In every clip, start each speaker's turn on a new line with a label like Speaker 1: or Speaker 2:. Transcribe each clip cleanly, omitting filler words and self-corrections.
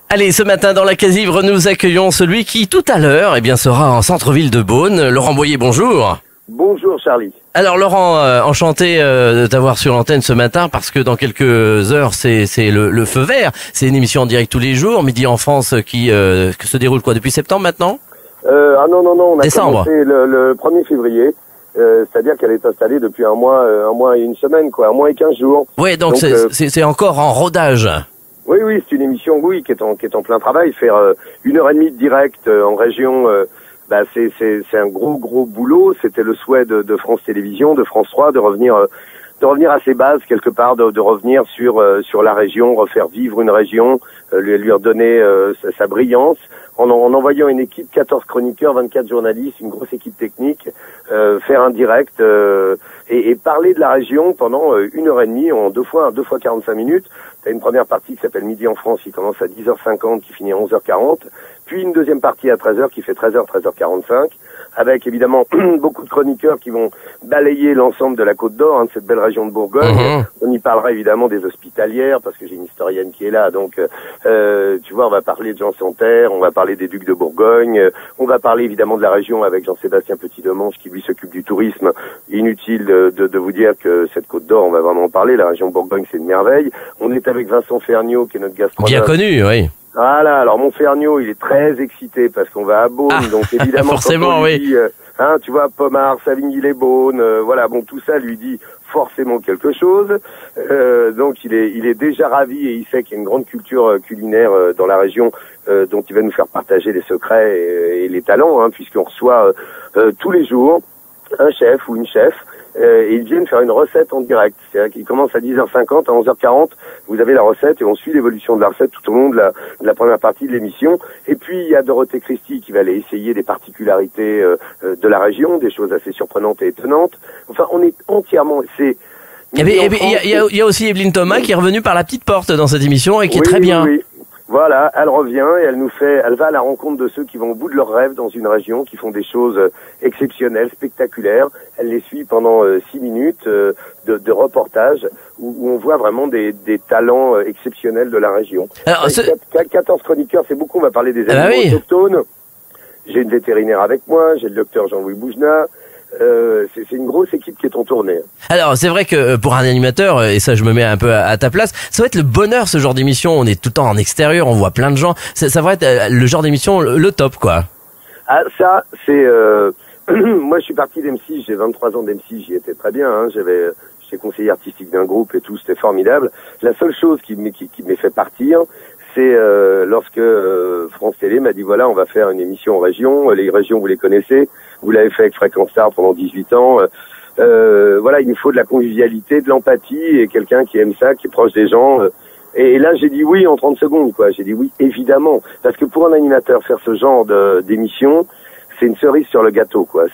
Speaker 1: Allez, ce matin dans la Casivre, nous accueillons celui qui tout à l'heure sera en centre-ville de Beaune. Laurent Boyer, bonjour.
Speaker 2: Bonjour Charlie.
Speaker 1: Alors Laurent, enchanté de t'avoir sur l'antenne ce matin parce que dans quelques heures c'est le feu vert. C'est une émission en direct tous les jours, Midi en France qui se déroule depuis septembre maintenant
Speaker 2: Non, on a
Speaker 1: Décembre.
Speaker 2: commencé le 1er février. C'est-à-dire qu'elle est installée depuis un mois et une semaine, un mois et 15 jours.
Speaker 1: Oui, donc c'est encore en rodage.
Speaker 2: Oui, c'est une émission, qui est en plein travail. Faire 1h30 de direct en région, c'est un gros boulot. C'était le souhait de France Télévisions, de France 3, de revenir à ses bases quelque part, de revenir sur la région, refaire vivre une région, lui redonner sa brillance, en envoyant une équipe, 14 chroniqueurs, 24 journalistes, une grosse équipe technique, faire un direct et parler de la région pendant 1h30 en deux fois 45 minutes. T'as une première partie qui s'appelle Midi en France, qui commence à 10h50, qui finit à 11h40, puis une deuxième partie à 13h qui fait 13h45, avec évidemment beaucoup de chroniqueurs qui vont balayer l'ensemble de la Côte d'Or, de cette belle région de Bourgogne. On y parlera évidemment des hospitalières, parce que j'ai une historienne qui est là, donc tu vois, on va parler de Jean Santerre, on va parler des Ducs de Bourgogne, on va parler évidemment de la région avec Jean-Sébastien Petit-Demange qui lui s'occupe du tourisme. Inutile de vous dire que cette Côte d'Or, on va vraiment en parler, la région de Bourgogne c'est une merveille. On est avec Vincent Ferniaud qui est notre gastronome.
Speaker 1: Bien connu, oui.
Speaker 2: Voilà, alors mon Ferniaud, il est très excité parce qu'on va à Beaune, donc évidemment
Speaker 1: forcément,
Speaker 2: quand on lui dit, tu vois, Pommard, Savigny-les-Beaunes, tout ça lui dit forcément quelque chose. Donc il est déjà ravi et il sait qu'il y a une grande culture culinaire dans la région, dont il va nous faire partager les secrets et les talents, puisqu'on reçoit tous les jours un chef ou une chef. Et ils viennent faire une recette en direct. C'est-à-dire qu'ils commencent à 10h50, à 11h40, vous avez la recette et on suit l'évolution de la recette tout au long de la première partie de l'émission. Et puis il y a Dorothée Christie qui va aller essayer des particularités de la région, des choses assez surprenantes et étonnantes. Enfin, on est entièrement...
Speaker 1: Il y a aussi Evelyne Thomas qui est revenue par la petite porte dans cette émission et qui est très bien.
Speaker 2: Oui. Voilà, elle revient et elle va à la rencontre de ceux qui vont au bout de leurs rêves dans une région, qui font des choses exceptionnelles, spectaculaires. Elle les suit pendant 6 minutes de reportage où on voit vraiment des talents exceptionnels de la région. Alors, 14 chroniqueurs, c'est beaucoup. On va parler des animaux autochtones. J'ai une vétérinaire avec moi, j'ai le docteur Jean-Louis Boujna. C'est une grosse équipe qui est en tournée.
Speaker 1: Alors c'est vrai que pour un animateur, et ça je me mets un peu à ta place, ça va être le bonheur ce genre d'émission. On est tout le temps en extérieur, on voit plein de gens. Ça va être le genre d'émission le top quoi.
Speaker 2: Ah ça c'est moi je suis parti d'M6, j'ai 23 ans d'M6, j'y étais très bien. J'étais conseiller artistique d'un groupe et tout, c'était formidable. La seule chose qui m'est fait partir, c'est lorsque France Télé m'a dit voilà, on va faire une émission en région. Les régions vous les connaissez, vous l'avez fait avec Fréquence Star pendant 18 ans. Il nous faut de la convivialité, de l'empathie et quelqu'un qui aime ça, qui est proche des gens. Et là j'ai dit oui en 30 secondes quoi. J'ai dit oui évidemment, parce que pour un animateur faire ce genre d'émission, c'est une cerise sur le gâteau quoi.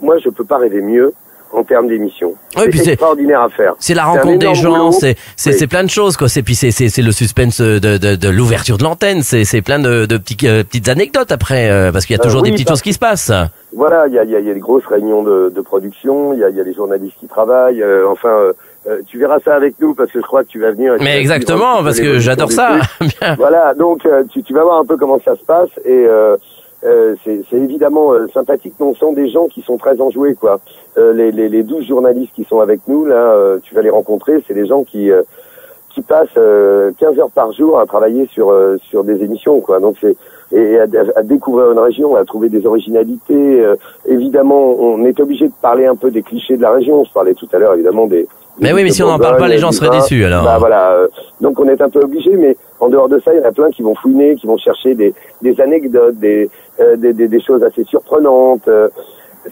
Speaker 2: Moi je peux pas rêver mieux en termes d'émission.
Speaker 1: Oui,
Speaker 2: c'est extraordinaire à faire.
Speaker 1: C'est la rencontre des gens, c'est plein de choses quoi. C'est le suspense de l'ouverture de l'antenne. C'est plein de petites anecdotes après parce qu'il y a toujours des petites choses qui se passent.
Speaker 2: Voilà, il y a des grosses réunions de production, il y a des journalistes qui travaillent. Tu verras ça avec nous parce que je crois que tu vas venir.
Speaker 1: Mais exactement, parce que j'adore ça.
Speaker 2: Voilà, donc tu vas voir un peu comment ça se passe et c'est évidemment sympathique, mais on sent des gens qui sont très enjoués quoi. Les 12 journalistes qui sont avec nous là, tu vas les rencontrer, c'est des gens qui passent 15 heures par jour à travailler sur des émissions quoi. Donc à découvrir une région, à trouver des originalités. Évidemment, on est obligé de parler un peu des clichés de la région. Je parlais tout à l'heure évidemment des
Speaker 1: mais oui, mais si on n'en parle pas, les gens seraient déçus alors.
Speaker 2: Donc on est un peu obligé, mais en dehors de ça, il y en a plein qui vont fouiner, qui vont chercher des anecdotes, des choses assez surprenantes.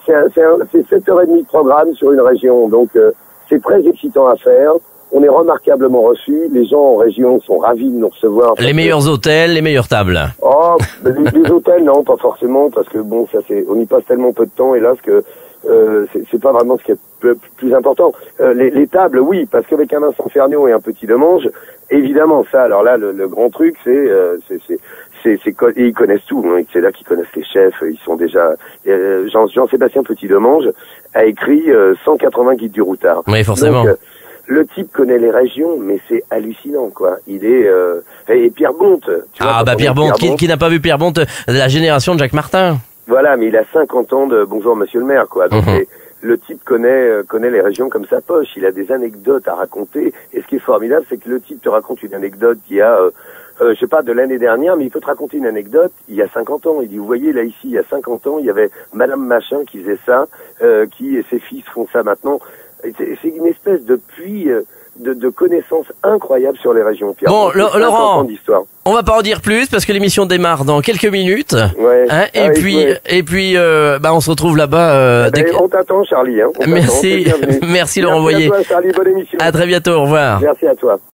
Speaker 2: C'est 7h30 de programme sur une région, donc c'est très excitant à faire. On est remarquablement reçus. Les gens en région sont ravis de nous recevoir.
Speaker 1: Les meilleurs hôtels, les meilleures tables.
Speaker 2: Oh, les hôtels, non, pas forcément, parce que bon, on y passe tellement peu de temps, hélas, que c'est pas vraiment ce qui est plus important. Les tables, oui, parce qu'avec un Vincent Ferniaud et un Petit-Demange, évidemment, ça, alors là, le grand truc, ils connaissent tout, c'est là qu'ils connaissent les chefs, ils sont déjà... Jean-Sébastien Petit-Demange a écrit 180 guides du routard.
Speaker 1: Oui, forcément.
Speaker 2: Donc, Le type connaît les régions, mais c'est hallucinant, quoi. Il est et Pierre Bonte. Tu vois,
Speaker 1: Pierre Bonte, qui n'a pas vu Pierre Bonte de la génération de Jacques Martin.
Speaker 2: Voilà, mais il a 50 ans de Bonjour Monsieur le Maire, quoi. Donc le type connaît les régions comme sa poche. Il a des anecdotes à raconter. Et ce qui est formidable, c'est que le type te raconte une anecdote qui a, je sais pas, de l'année dernière, mais il peut te raconter une anecdote il y a 50 ans. Il dit, vous voyez, là, ici, il y a 50 ans, il y avait Madame Machin qui faisait ça, qui et ses fils font ça maintenant. C'est une espèce de puits de connaissances incroyables sur les régions. Pierre.
Speaker 1: Bon, Laurent, on va pas en dire plus parce que l'émission démarre dans quelques minutes.
Speaker 2: Ouais.
Speaker 1: Hein, et puis, on se retrouve là-bas.
Speaker 2: On t'attend, Charlie. Hein.
Speaker 1: Merci, merci Laurent Voyer.
Speaker 2: Merci à toi, Charlie. Bonne émission.
Speaker 1: À très bientôt. Au revoir.
Speaker 2: Merci à toi.